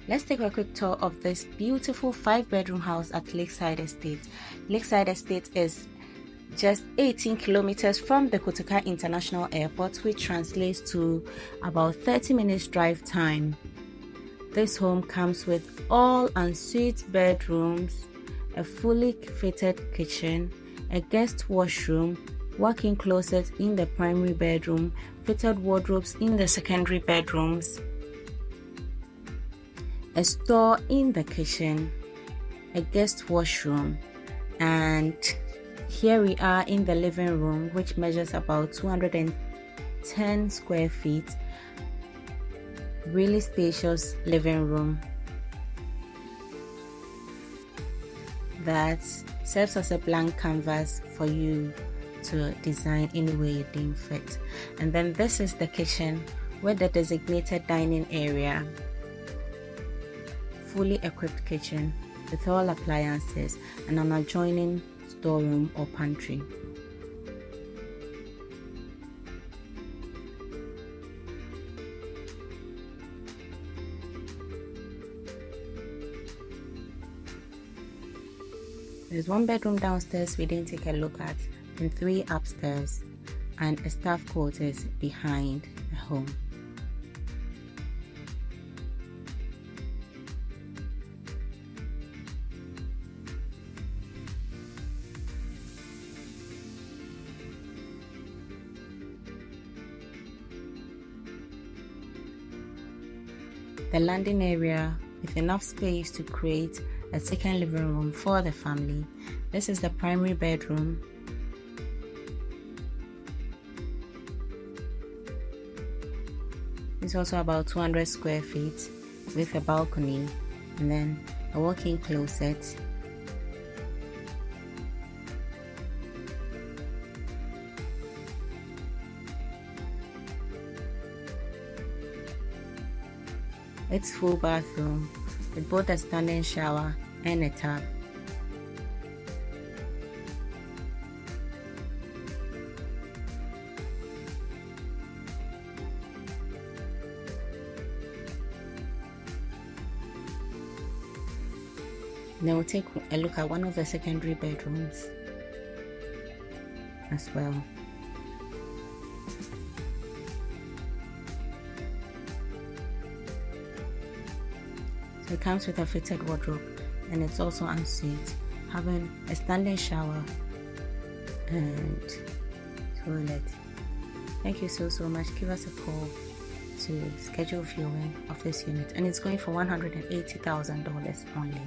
Let's take a quick tour of this beautiful 5-bedroom house at Lakeside Estate. Lakeside Estate is just 18 kilometers from the Kotoka International Airport, which translates to about 30 minutes drive time. This home comes with all ensuite bedrooms, a fully fitted kitchen, a guest washroom, walk-in closet in the primary bedroom, fitted wardrobes in the secondary bedrooms, a store in the kitchen, a guest washroom, and here we are in the living room, which measures about 210 square feet. Really spacious living room that serves as a blank canvas for you to design any way you deem fit. And then this is the kitchen with the designated dining area, fully equipped kitchen with all appliances and an adjoining storeroom or pantry. There's 1 bedroom downstairs we didn't take a look at, and 3 upstairs, and a staff quarters behind the home. The landing area with enough space to create a second living room for the family. This is the primary bedroom. It's also about 200 square feet with a balcony and then a walk-in closet. It's full bathroom with both a standing shower and a tub. Then we'll take a look at one of the secondary bedrooms as well. So it comes with a fitted wardrobe, and it's also ensuite, having a standing shower and toilet. Thank you so much. Give us a call to schedule viewing of this unit, and it's going for $180,000 only.